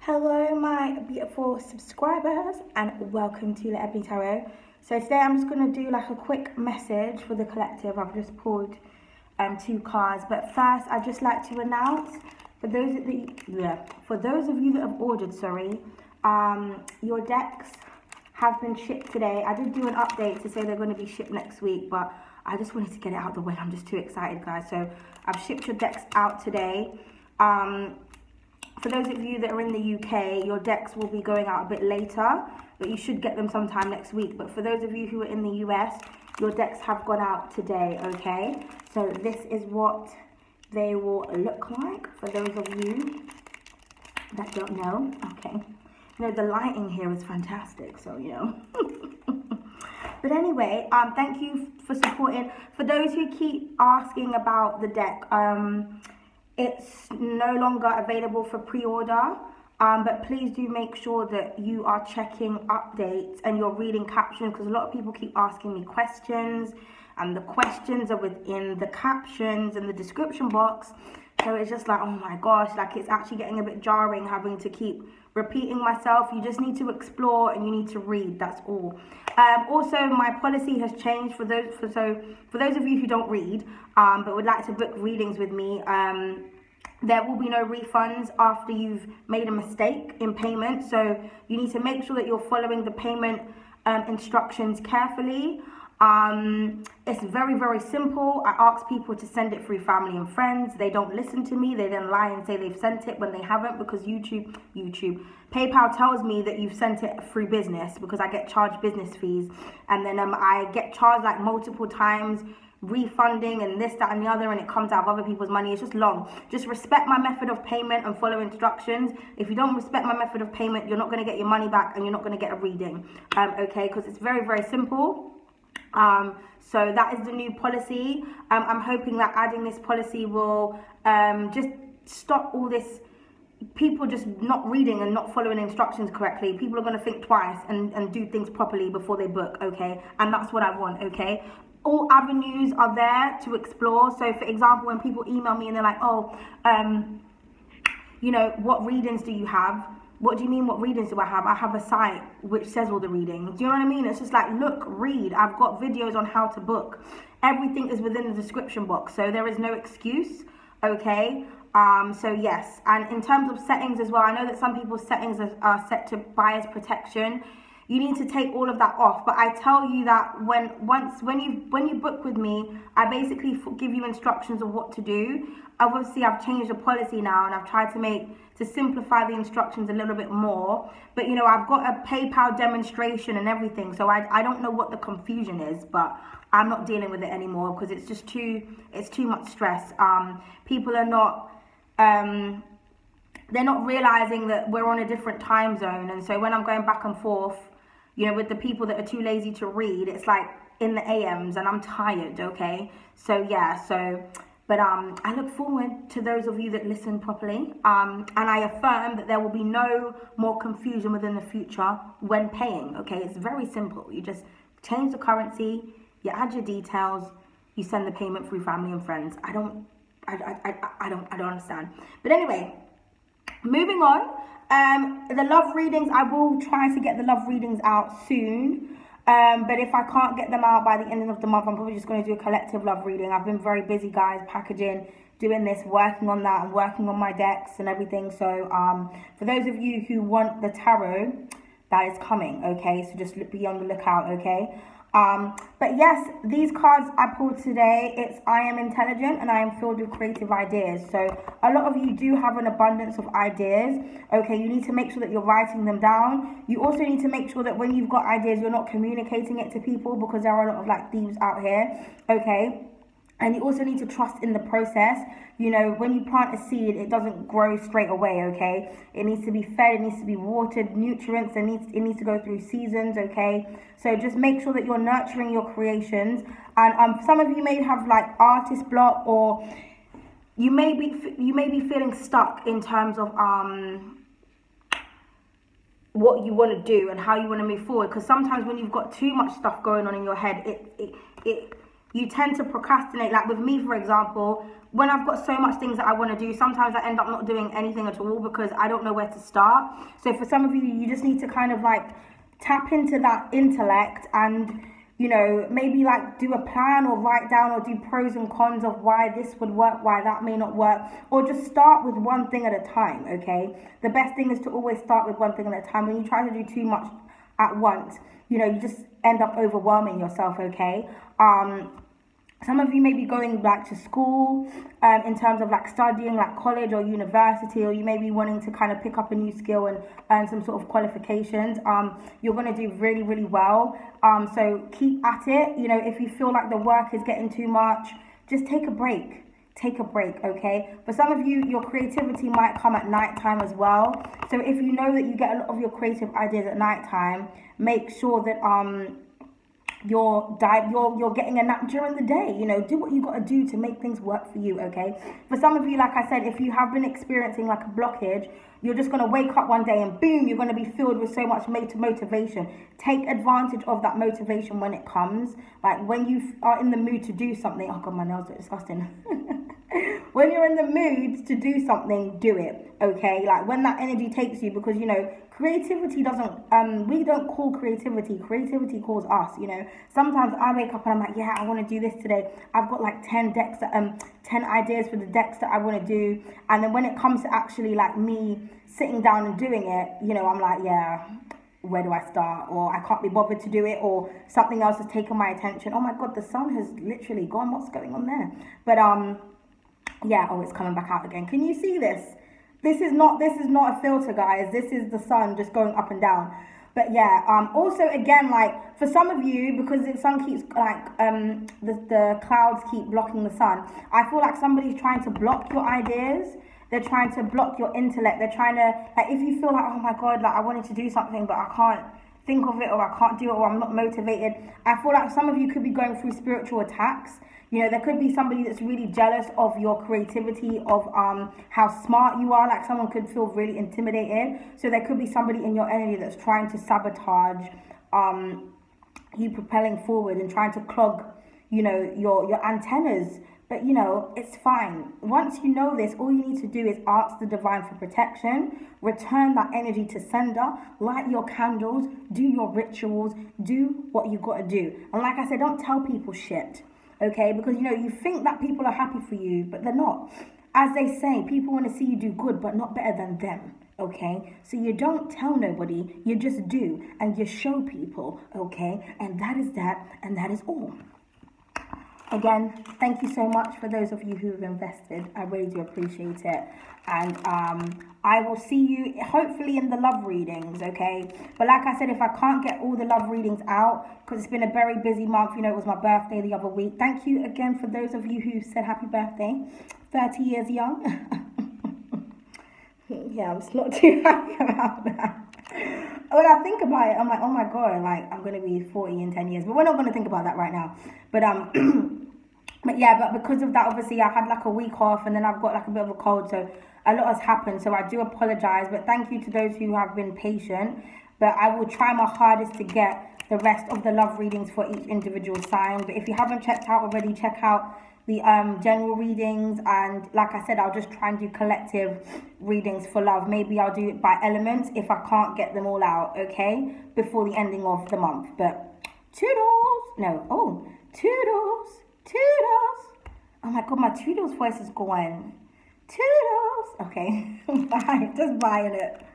Hello my beautiful subscribers and welcome to the Ebony Tarot. So today I'm just going to do like a quick message for the collective. I've just pulled two cards, but first I'd just like to announce for those of you that have ordered, your decks have been shipped today. I did do an update to say they're going to be shipped next week, but I just wanted to get it out of the way. I'm just too excited, guys. So I've shipped your decks out today. For those of you that are in the UK, your decks will be going out a bit later, but you should get them sometime next week. But for those of you who are in the US, your decks have gone out today, okay? So this is what they will look like for those of you that don't know, okay? You know, the lighting here is fantastic, so, you know. But anyway, thank you for supporting. For those who keep asking about the deck, it's no longer available for pre-order, but please do make sure that you are checking updates and you're reading captions, because a lot of people keep asking me questions and the questions are within the captions and the description box. So it's just like, oh my gosh, like it's actually getting a bit jarring having to keep repeating myself. You just need to explore and you need to read, that's all. Also, my policy has changed for those of you who don't read but would like to book readings with me. There will be no refunds after you've made a mistake in payment, so you need to make sure that you're following the payment instructions carefully. It's very, very simple. I ask people to send it through family and friends. They don't listen to me. They then lie and say they've sent it when they haven't, because PayPal tells me that you've sent it through business, because I get charged business fees, and then I get charged like multiple times, refunding and this, that and the other, and it comes out of other people's money. It's just long. Just respect my method of payment and follow instructions. If you don't respect my method of payment, you're not going to get your money back and you're not going to get a reading, okay, because it's very, very simple. So that is the new policy. I'm hoping that adding this policy will just stop all this people just not reading and not following instructions correctly. People are going to think twice and do things properly before they book, okay? And that's what I want, okay? All avenues are there to explore. So for example, when people email me and they're like, oh, you know, what readings do you have? What do you mean, what readings do I have? I have a site which says all the readings. Do you know what I mean? It's just like, look, read. I've got videos on how to book. Everything is within the description box, so there is no excuse, okay? So yes, and in terms of settings as well, I know that some people's settings are set to buyer's protection. You need to take all of that off, but I tell you that when you book with me, I basically give you instructions of what to do. Obviously, I've changed the policy now, and I've tried to simplify the instructions a little bit more. But you know, I've got a PayPal demonstration and everything, so I don't know what the confusion is, but I'm not dealing with it anymore because it's just too much stress. People are not they're not realizing that we're on a different time zone, and so when I'm going back and forth, you know, with the people that are too lazy to read, it's like in the AMs and I'm tired, okay? So yeah, but I look forward to those of you that listen properly, and I affirm that there will be no more confusion within the future when paying, okay? It's very simple. You just change the currency, you add your details, you send the payment through family and friends. I don't understand. But anyway, moving on. The love readings, I will try to get the love readings out soon. But if I can't get them out by the end of the month, I'm probably just going to do a collective love reading. I've been very busy, guys, packaging, doing this, working on that, and working on my decks and everything. So for those of you who want the tarot, that is coming, okay? So just be on the lookout, okay? But yes, these cards I pulled today, it's I am intelligent and I am filled with creative ideas. So a lot of you do have an abundance of ideas, okay? You need to make sure that you're writing them down. You also need to make sure that when you've got ideas, you're not communicating it to people, because there are a lot of like thieves out here, okay? And you also need to trust in the process. You know, when you plant a seed, it doesn't grow straight away, okay? It needs to be fed, it needs to be watered, nutrients, it needs to go through seasons, okay? So just make sure that you're nurturing your creations. And some of you may have like artist block, or you may be feeling stuck in terms of what you want to do and how you want to move forward. Because sometimes when you've got too much stuff going on in your head, you tend to procrastinate. Like with me, for example, when I've got so much things that I want to do, sometimes I end up not doing anything at all because I don't know where to start. So for some of you, you just need to kind of like tap into that intellect and, you know, maybe like do a plan or write down or do pros and cons of why this would work, why that may not work, or just start with one thing at a time, okay? The best thing is to always start with one thing at a time. When you try to do too much at once, you know, you just end up overwhelming yourself, okay? Some of you may be going back to school in terms of like studying like college or university, or you may be wanting to kind of pick up a new skill and earn some sort of qualifications. You're going to do really, really well. So keep at it. You know, if you feel like the work is getting too much, just take a break. Take a break, okay? For some of you, your creativity might come at nighttime as well. So if you know that you get a lot of your creative ideas at nighttime, make sure that you're getting a nap during the day. You know, do what you got to do to make things work for you, okay? For some of you, like I said, if you have been experiencing like a blockage, you're just going to wake up one day and boom, you're going to be filled with so much motivation. Take advantage of that motivation when it comes. Like when you are in the mood to do something. Oh God, my nails are disgusting. When you're in the mood to do something, do it, okay? Like when that energy takes you, because, you know, creativity doesn't, we don't call creativity calls us, you know. Sometimes I wake up and I'm like, yeah, I want to do this today. I've got like 10 ideas for the decks that I want to do. And then when it comes to actually like me sitting down and doing it, you know, I'm like, yeah, where do I start? Or I can't be bothered to do it, or something else has taken my attention. Oh my God, the sun has literally gone. What's going on there? But, yeah, oh, it's coming back out again. Can you see this? This is not a filter, guys. This is the sun just going up and down. But yeah, also again, like for some of you, because the sun keeps like the clouds keep blocking the sun, I feel like somebody's trying to block your ideas. They're trying to block your intellect. They're trying to, like, if you feel like, oh my God, like I wanted to do something but I can't think of it, or I can't do it, or I'm not motivated. I feel like some of you could be going through spiritual attacks. You know, there could be somebody that's really jealous of your creativity, of how smart you are. Like someone could feel really intimidated. So there could be somebody in your energy that's trying to sabotage you propelling forward and trying to clog, you know, your antennas. But, you know, it's fine. Once you know this, all you need to do is ask the divine for protection, return that energy to sender, light your candles, do your rituals, do what you got to do. And like I said, don't tell people shit. Okay, because, you know, you think that people are happy for you, but they're not. As they say, people want to see you do good, but not better than them. Okay, so you don't tell nobody, you just do, and you show people. Okay, and that is that, and that is all. Again, thank you so much for those of you who have invested. I really do appreciate it. And I will see you hopefully in the love readings, okay? But like I said, if I can't get all the love readings out, because it's been a very busy month, you know, it was my birthday the other week. Thank you again for those of you who said happy birthday. 30 years young. Yeah, I'm just not too happy about that. When I think about it, I'm like, oh my God, like I'm going to be 40 in 10 years. But we're not going to think about that right now. But but yeah, but because of that, obviously, I had like a week off, and then I've got like a bit of a cold, so a lot has happened. So I do apologize, but thank you to those who have been patient. But I will try my hardest to get the rest of the love readings for each individual sign. But if you haven't checked out already, check out the general readings. And like I said, I'll just try and do collective readings for love. Maybe I'll do it by elements if I can't get them all out, okay, before the ending of the month. But toodles. No, oh, toodles. Toodles. Oh my God, my Toodles voice is going. Toodles. Okay, bye. Just buying it.